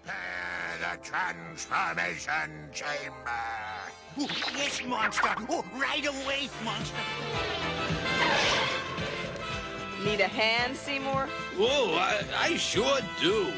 Prepare the transformation chamber. Oh, yes, monster. Oh, right away, monster. Need a hand, Seymour? Whoa, I sure do.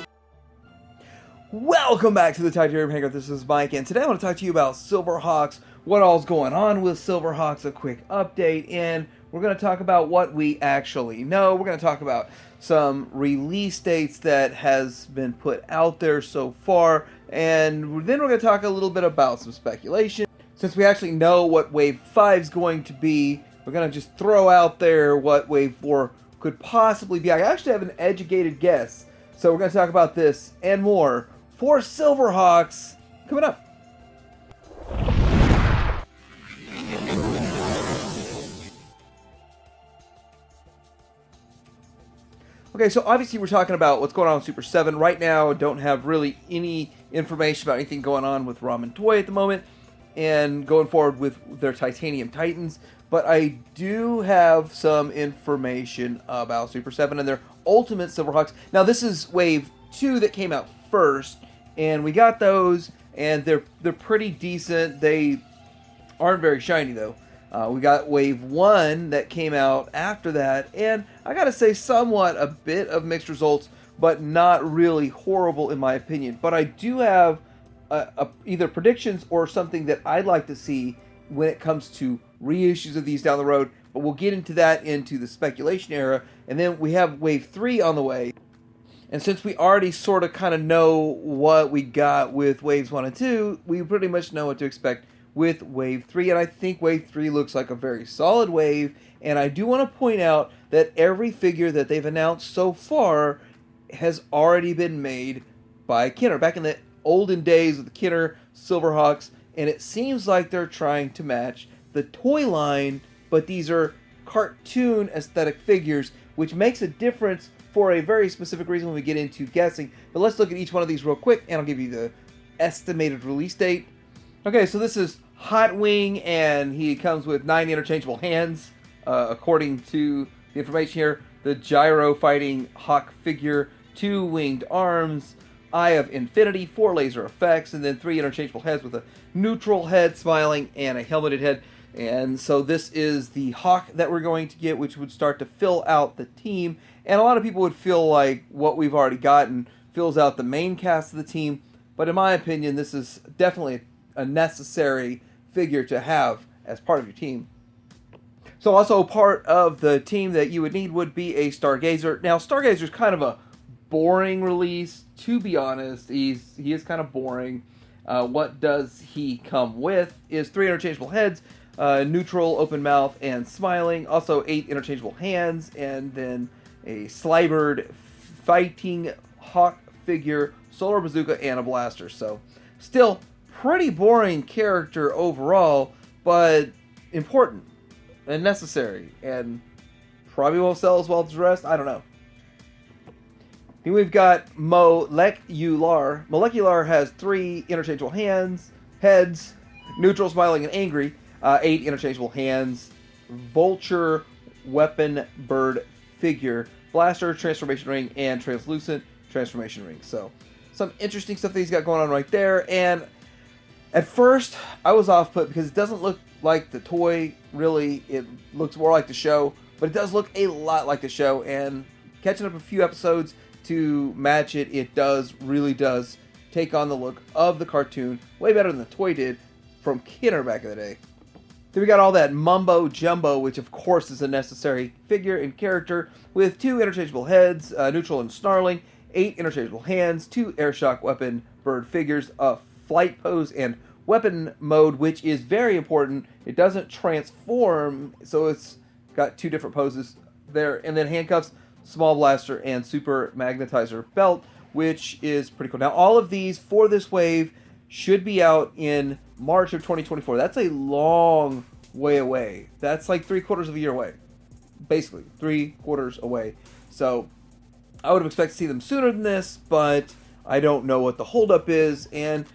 Welcome back to the Titanium Hangout. This is Mike, and today I want to talk to you about Silverhawks, what all's going on with Silverhawks, a quick update, and we're going to talk about what we actually know. We're going to talk about some release dates that has been put out there so far, and then we're going to talk a little bit about some speculation. Since we actually know what Wave 5 is going to be, we're going to just throw out there what Wave 4 could possibly be. I actually have an educated guess, so we're going to talk about this and more for Silverhawks coming up. Okay, so obviously we're talking about what's going on with Super 7. Right now, don't have really any information about anything going on with Ramen Toy at the moment, and going forward with their Titanium Titans. But I do have some information about Super 7 and their Ultimate Silverhawks. Now, this is Wave 2 that came out first, and we got those, and they're pretty decent. They aren't very shiny, though. We got Wave 1 that came out after that, and I gotta say somewhat a bit of mixed results, but not really horrible in my opinion. But I do have either predictions or something that I'd like to see when it comes to reissues of these down the road, but we'll get into that into the speculation era, and then we have Wave 3 on the way. And since we already sort of kind of know what we got with Waves 1 and 2, we pretty much know what to expect with Wave 3, and I think Wave 3 looks like a very solid wave, and I do want to point out that every figure that they've announced so far has already been made by Kenner, back in the olden days of the Kenner Silverhawks, and it seems like they're trying to match the toy line, but these are cartoon aesthetic figures, which makes a difference for a very specific reason when we get into guessing. But let's look at each one of these real quick, and I'll give you the estimated release date. Okay, so this is Hot Wing, and he comes with 9 interchangeable hands, according to the information here. The gyro fighting hawk figure, 2 winged arms, Eye of Infinity, 4 laser effects, and then 3 interchangeable heads with a neutral head, smiling, and a helmeted head. And so this is the Hawk that we're going to get, which would start to fill out the team. And a lot of people would feel like what we've already gotten fills out the main cast of the team. But in my opinion, this is definitely a necessary figure to have as part of your team. So also part of the team that you would need would be a Stargazer. Now, Stargazer's kind of a boring release, to be honest. He is kind of boring. What does he come with is 3 interchangeable heads, neutral, open mouth, and smiling. Also 8 interchangeable hands, and then a Slibered fighting hawk figure, solar bazooka, and a blaster. So still pretty boring character overall, but important and necessary, and probably won't sell as well as the rest. I don't know. Then we've got Molecular. Molecular has 3 interchangeable heads, neutral, smiling, and angry. 8 interchangeable hands, vulture, weapon, bird, figure, blaster, transformation ring, and translucent transformation ring. So some interesting stuff that he's got going on right there. And at first, I was off put because it doesn't look like the toy, really. It looks more like the show, but it does look a lot like the show. And catching up a few episodes to match it, it really does take on the look of the cartoon, way better than the toy did from Kenner back in the day. Then we got all that mumbo jumbo, which of course is a necessary figure and character, with 2 interchangeable heads, neutral and snarling, 8 interchangeable hands, 2 airshock weapon bird figures, a flight pose, and weapon mode, which is very important. It doesn't transform, so it's got 2 different poses there. And then handcuffs, small blaster, and super magnetizer belt, which is pretty cool. Now, all of these for this wave should be out in March of 2024. That's a long way away. That's like 3/4 of a year away. Basically, 3/4 away. So I would have expected to see them sooner than this, but I don't know what the holdup is, and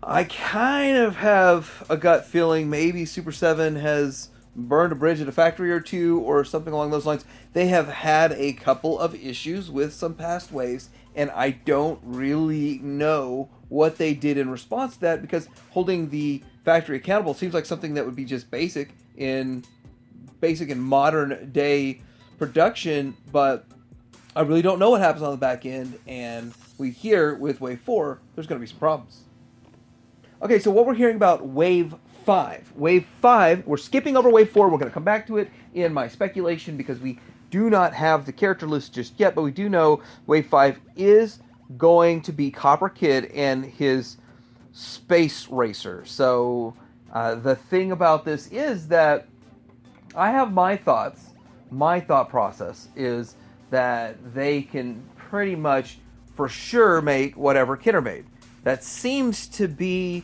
I kind of have a gut feeling maybe Super 7 has burned a bridge at a factory or two or something along those lines. They have had a couple of issues with some past waves, and I don't really know what they did in response to that, because holding the factory accountable seems like something that would be just basic in modern day production, but I really don't know what happens on the back end, and we hear with Wave 4, there's going to be some problems. Okay, so what we're hearing about Wave 5. Wave 5, we're skipping over Wave 4, we're going to come back to it in my speculation because we do not have the character list just yet, but we do know Wave 5 is going to be Copper Kid and his Space Racer. So the thing about this is that I have my thoughts. My thought process is that they can pretty much for sure make whatever Kenner made. That seems to be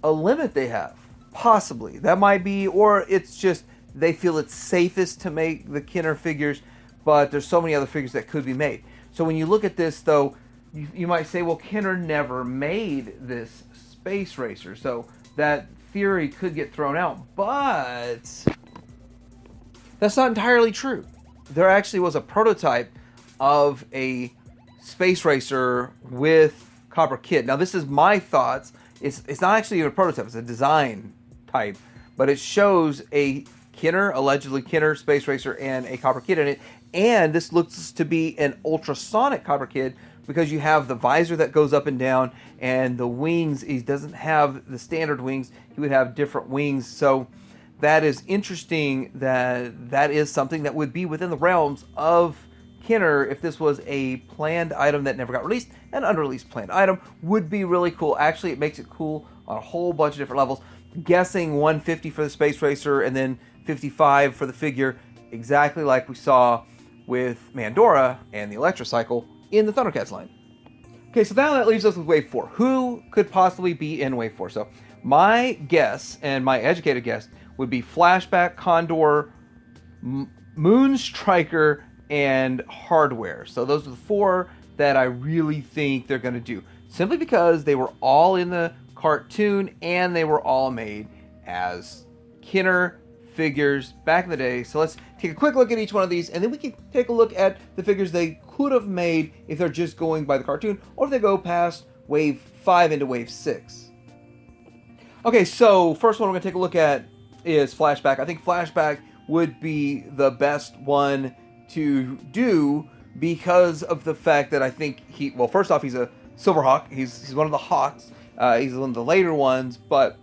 a limit they have. Possibly. That might be, or it's just they feel it's safest to make the Kenner figures, but there's so many other figures that could be made. So when you look at this, though, you might say, well, Kenner never made this Space Racer, so that theory could get thrown out, but that's not entirely true. There actually was a prototype of a Space Racer with Copper Kid. Now, this is my thoughts. It's not actually a prototype. It's a design type, but it shows a Kenner, allegedly Kenner Space Racer, and a Copper Kid in it. And this looks to be an ultrasonic Copper Kid because you have the visor that goes up and down, and the wings. He doesn't have the standard wings. He would have different wings. So that is interesting that is something that would be within the realms of Kenner. If this was a planned item that never got released, an unreleased planned item would be really cool. Actually, it makes it cool on a whole bunch of different levels. Guessing 150 for the Space Racer and then 55 for the figure, exactly like we saw with Mandora and the Electrocycle in the Thundercats line. Okay, so now that leaves us with Wave 4. Who could possibly be in Wave 4? So my guess, and my educated guess, would be Flashback, Condor, Moonstriker, and Hardware. So those are the 4 that I really think they're going to do. Simply because they were all in the cartoon and they were all made as Kenner figures back in the day. So let's take a quick look at each one of these, and then we can take a look at the figures they could have made if they're just going by the cartoon, or if they go past Wave 5 into Wave 6. Okay, so first one we're going to take a look at is Flashback. I think Flashback would be the best one to do because of the fact that I think first off, he's a Silverhawk. He's one of the Hawks. He's one of the later ones, but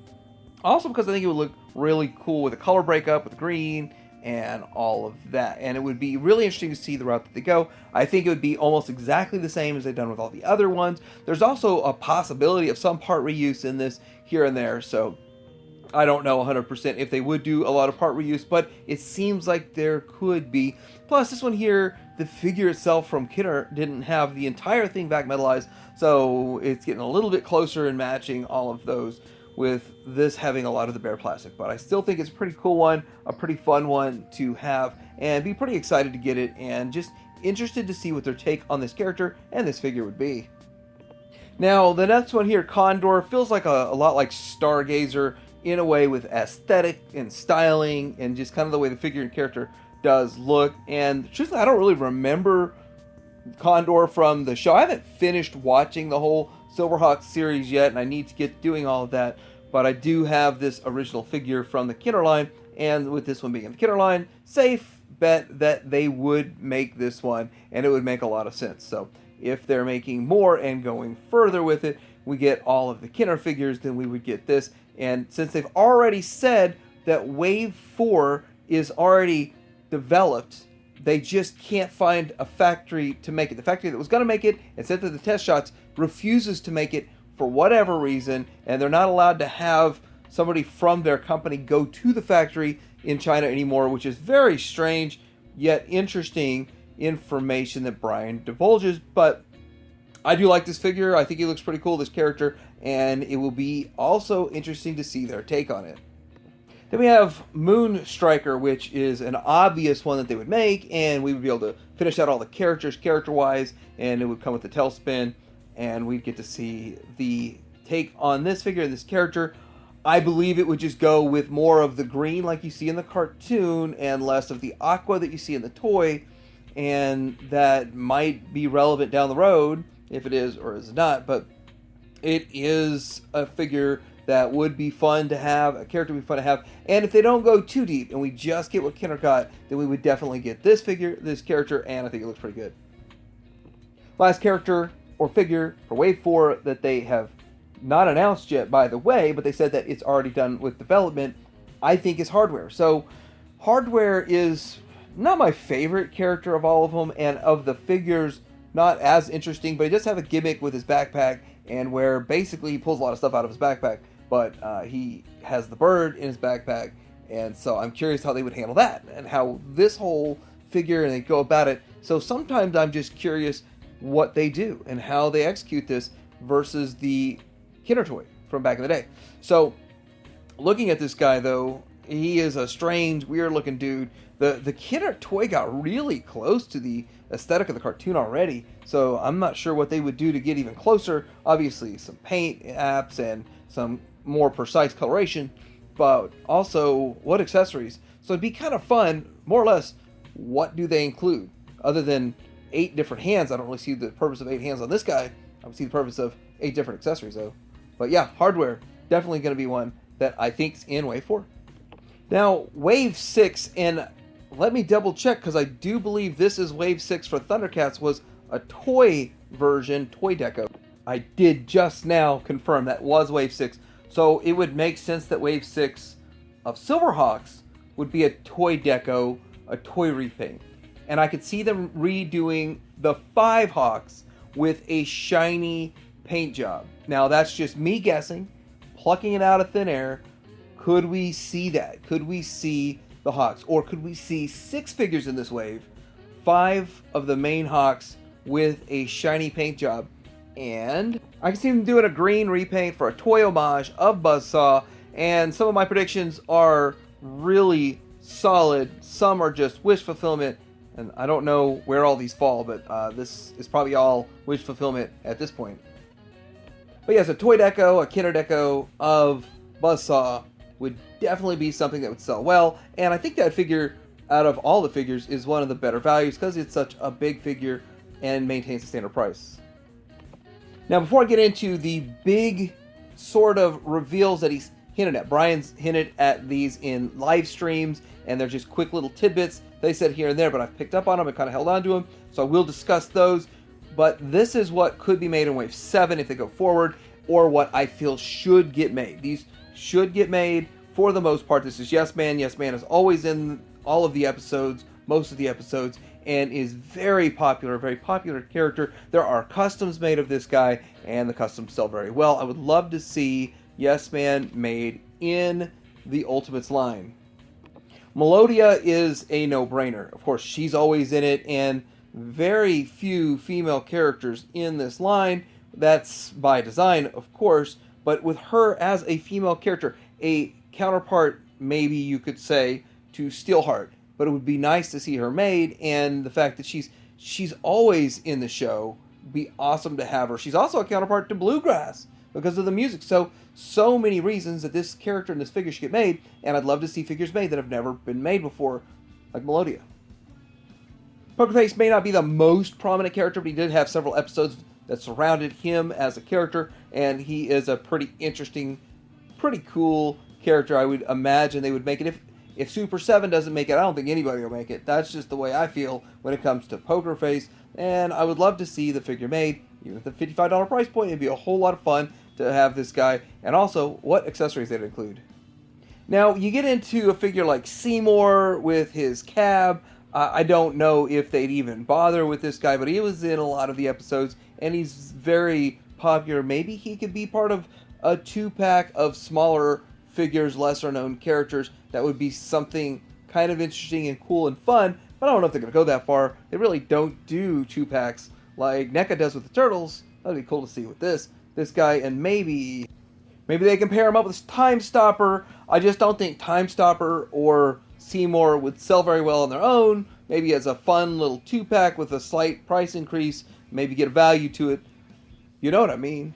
also because I think it would look really cool with a color breakup with green and all of that. And it would be really interesting to see the route that they go. I think it would be almost exactly the same as they've done with all the other ones. There's also a possibility of some part reuse in this here and there, so I don't know 100% if they would do a lot of part reuse, but it seems like there could be. Plus, this one here, the figure itself from Kenner didn't have the entire thing back metallized, so it's getting a little bit closer and matching all of those with this having a lot of the bare plastic. But I still think it's a pretty cool one, a pretty fun one to have, and be pretty excited to get it, and just interested to see what their take on this character and this figure would be. Now, the next one here, Condor, feels like a lot like Stargazer in a way, with aesthetic and styling and just kind of the way the figure and character does look. And truthfully, I don't really remember Condor from the show. I haven't finished watching the whole Silverhawks series yet, and I need to get doing all of that. But I do have this original figure from the Kenner line, and with this one being in the Kenner line, safe bet that they would make this one, and it would make a lot of sense. So if they're making more and going further with it, we get all of the Kenner figures, then we would get this. And since they've already said that Wave 4 is already developed, they just can't find a factory to make it. The factory that was going to make it and sent to the test shots refuses to make it for whatever reason, and they're not allowed to have somebody from their company go to the factory in China anymore, which is very strange, yet interesting information that Brian divulges. But I do like this figure. I think he looks pretty cool, this character, and it will be also interesting to see their take on it. Then we have Moonstriker, which is an obvious one that they would make, and we would be able to finish out all the characters character-wise, and it would come with the tailspin, and we'd get to see the take on this figure and this character. I believe it would just go with more of the green like you see in the cartoon and less of the aqua that you see in the toy, and that might be relevant down the road if it is or is not, but it is a figure that would be fun to have, a character would be fun to have, and if they don't go too deep and we just get what Kenner got, then we would definitely get this character, and I think it looks pretty good. Last character or figure for Wave 4 that they have not announced yet, by the way, but they said that it's already done with development, I think is Hardware. So Hardware is not my favorite character of all of them, and of the figures, not as interesting, but he does have a gimmick with his backpack, and where basically he pulls a lot of stuff out of his backpack, but he has the bird in his backpack, and so I'm curious how they would handle that, and how this whole figure, and they go about it. So sometimes I'm just curious what they do, and how they execute this, versus the Kenner toy from back in the day. So, looking at this guy though, he is a strange, weird looking dude. The Kenner toy got really close to the aesthetic of the cartoon already, so I'm not sure what they would do to get even closer. Obviously, some paint apps and some more precise coloration, but also what accessories. So it'd be kind of fun, more or less, what do they include? Other than 8 different hands, I don't really see the purpose of 8 hands on this guy. I would see the purpose of 8 different accessories though. But yeah, Hardware, definitely going to be one that I think's in Wave 4. Now, Wave 6, and let me double check, because I do believe this is Wave 6 for Thundercats, was a toy version, toy deco. I did just now confirm that was Wave 6, so it would make sense that Wave 6 of Silverhawks would be a toy deco, a toy repaint. And I could see them redoing the 5 Hawks with a shiny paint job. Now, that's just me guessing, plucking it out of thin air. Could we see that? Could we see the Hawks? Or could we see 6 figures in this wave? 5 of the main Hawks with a shiny paint job. And I can see them doing a green repaint for a toy homage of Buzzsaw. And some of my predictions are really solid. Some are just wish fulfillment. And I don't know where all these fall, but this is probably all wish fulfillment at this point. But yes, a toy deco, a Kenner deco of Buzzsaw would definitely be something that would sell well. And I think that figure, out of all the figures, is one of the better values because it's such a big figure and maintains the standard price. Now, before I get into the big sort of reveals that he's hinted at, Brian's hinted at these in live streams, and they're just quick little tidbits they said here and there, but I've picked up on them and kind of held on to them, so I will discuss those. But this is what could be made in Wave 7 if they go forward, or what I feel should get made. These should get made for the most part. This is Yes Man. Yes Man is always in all of the episodes, most of the episodes, and is very popular character. There are customs made of this guy, and the customs sell very well. I would love to see Yes Man made in the Ultimates line. Melodia is a no-brainer. Of course, she's always in it, and very few female characters in this line. That's by design, of course, but with her as a female character, a counterpart, maybe you could say, to Steelheart. But it would be nice to see her made, and the fact that she's always in the show, would be awesome to have her. She's also a counterpart to Bluegrass because of the music. So many reasons that this character and this figure should get made, and I'd love to see figures made that have never been made before, like Melodia. Pokerface may not be the most prominent character, but he did have several episodes that surrounded him as a character, and he is a pretty interesting, pretty cool character. I would imagine they would make it. If Super 7 doesn't make it, I don't think anybody will make it. That's just the way I feel when it comes to Pokerface, and I would love to see the figure made. Even at the $55 price point, it'd be a whole lot of fun to have this guy, and also what accessories they'd include. Now, you get into a figure like Seymour with his cab. I don't know if they'd even bother with this guy, but he was in a lot of the episodes, and he's very popular. Maybe he could be part of a 2-pack of smaller figures, lesser-known characters. That would be something kind of interesting and cool and fun, but I don't know if they're going to go that far. They really don't do 2-packs like NECA does with the Turtles. That would be cool to see with this guy, and maybe they can pair him up with Time Stopper. I just don't think Time Stopper or Seymour would sell very well on their own. Maybe as a fun little 2-pack with a slight price increase, maybe get a value to it. You know what I mean.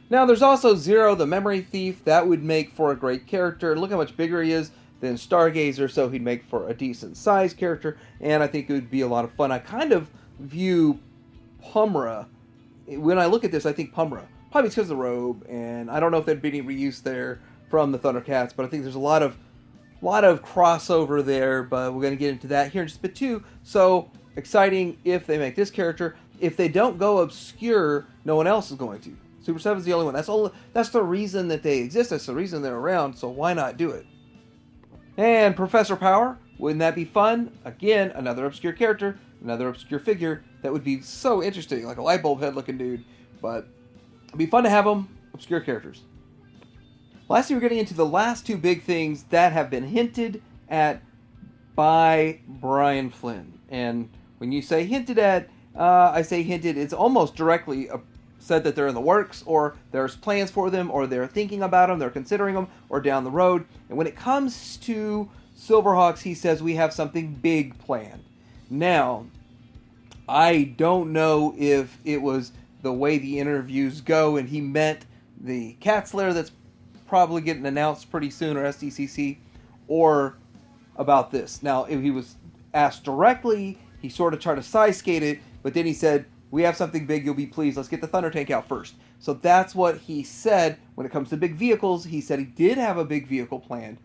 Now there's also Zero, the Memory Thief. That would make for a great character. Look how much bigger he is than Stargazer, so he'd make for a decent sized character, and I think it would be a lot of fun. I kind of view Pumra. When I look at this, I think Pumra. Probably because of the robe, and I don't know if there'd be any reuse there from the Thundercats, but I think there's a lot of crossover there, but we're going to get into that here in just a bit too. So exciting if they make this character. If they don't go obscure, no one else is going to. Super 7's the only one. That's the reason that they exist. That's the reason they're around, so why not do it? And Professor Power, wouldn't that be fun? Again, another obscure character, another obscure figure. That would be so interesting, like a light bulb head looking dude. But it'd be fun to have them, obscure characters. Lastly, we're getting into the last two big things that have been hinted at by Brian Flynn. And when you say hinted at, I say hinted, it's almost directly said that they're in the works, or there's plans for them, or they're thinking about them, they're considering them, or down the road. And when it comes to Silverhawks, he says we have something big planned. Now, I don't know if it was the way the interviews go and he meant the Cat Slayer that's probably getting announced pretty soon, or SDCC, or about this. Now, if he was asked directly, he sort of tried to side skate it, but then he said, we have something big, you'll be pleased. Let's get the Thunder Tank out first. So that's what he said when it comes to big vehicles. He said he did have a big vehicle planned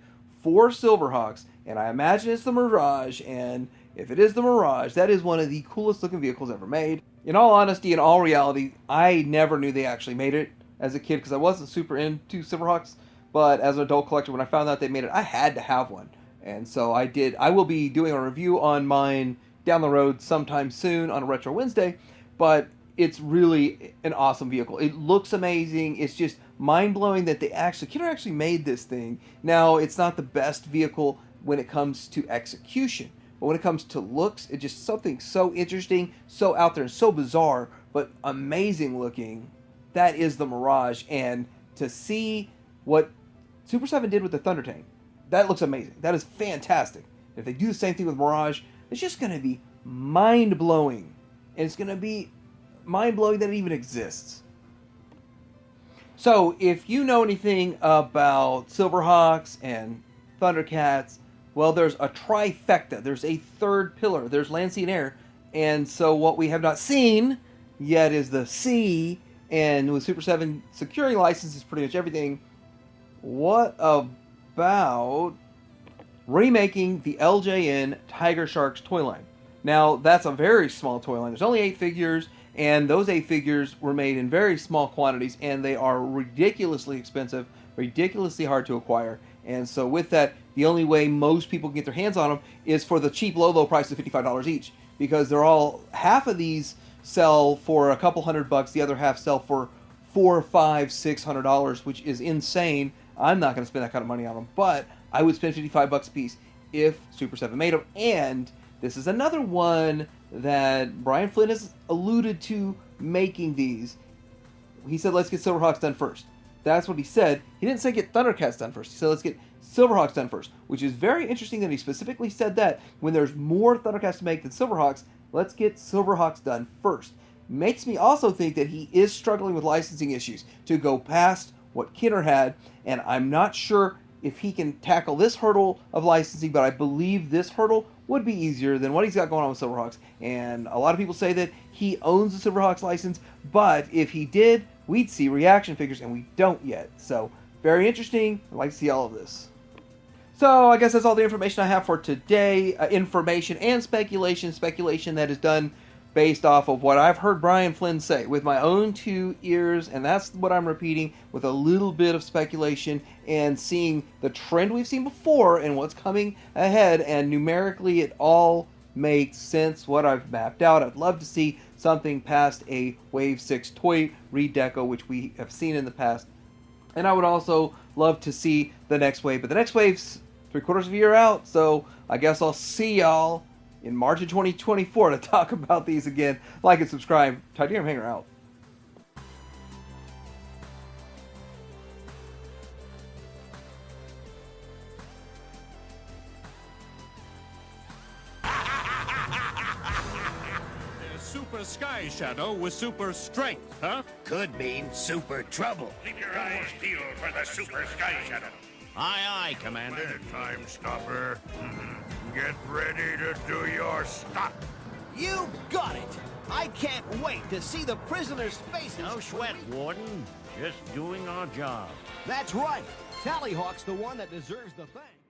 for Silverhawks, and I imagine it's the Mirage, and if it is the Mirage, that is one of the coolest looking vehicles ever made. In all honesty, in all reality, I never knew they actually made it as a kid because I wasn't super into Silverhawks, but as an adult collector, when I found out they made it, I had to have one. And so I did. I will be doing a review on mine down the road sometime soon on a Retro Wednesday, but it's really an awesome vehicle. It looks amazing. It's just mind-blowing that Kidder actually made this thing. Now, it's not the best vehicle when it comes to execution, but when it comes to looks, it's just something so interesting, so out there, and so bizarre, but amazing looking. That is the Mirage, and to see what Super 7 did with the Thunder Tank, that looks amazing. That is fantastic. If they do the same thing with Mirage, it's just going to be mind-blowing. And it's going to be mind-blowing that it even exists. So, if you know anything about Silverhawks and Thundercats, well, there's a trifecta. There's a third pillar. There's land, sea, and air. And so what we have not seen yet is the sea. And with Super 7 securing licenses pretty much everything, what about remaking the LJN Tiger Sharks toy line? Now, that's a very small toy line. There's only 8 figures, and those 8 figures were made in very small quantities, and they are ridiculously expensive, ridiculously hard to acquire. And so with that, the only way most people can get their hands on them is for the cheap, low price of $55 each, because they're all, half of these sell for a couple $100, the other half sell for $400, $500, $600, which is insane. I'm not going to spend that kind of money on them, but I would spend $55 a piece if Super 7 made them. And this is another one that Brian Flynn has alluded to making these. He said, let's get Silverhawks done first. That's what he said. He didn't say get Thundercats done first. He said, let's get Silverhawks done first, which is very interesting that he specifically said that when there's more Thundercats to make than Silverhawks, let's get Silverhawks done first. Makes me also think that he is struggling with licensing issues to go past what Kidder had, and I'm not sure if he can tackle this hurdle of licensing, but I believe this hurdle would be easier than what he's got going on with Silverhawks. And a lot of people say that he owns the Silverhawks license, but if he did, we'd see reaction figures, and we don't yet. So, very interesting. I'd like to see all of this. So, I guess that's all the information I have for today. Information and speculation. Speculation that is done based off of what I've heard Brian Flynn say with my own 2 ears, and that's what I'm repeating with a little bit of speculation and seeing the trend we've seen before and what's coming ahead, and numerically it all makes sense what I've mapped out. I'd love to see something past a Wave 6 toy redeco, which we have seen in the past, and I would also love to see the next wave, but the next wave's 3/4 of a year out, so I guess I'll see y'all in March of 2024 to talk about these again. Like and subscribe. Titanium Hanger out. Super Sky Shadow with super strength, huh? Could mean super trouble. Keep your eyes peeled for the Super Sky Shadow. Aye, aye, Commander. Planet Time Stopper. Get ready to do your stop. You got it! I can't wait to see the prisoners' faces. No sweat, Warden. Just doing our job. That's right. Tallyhawk's the one that deserves the thanks.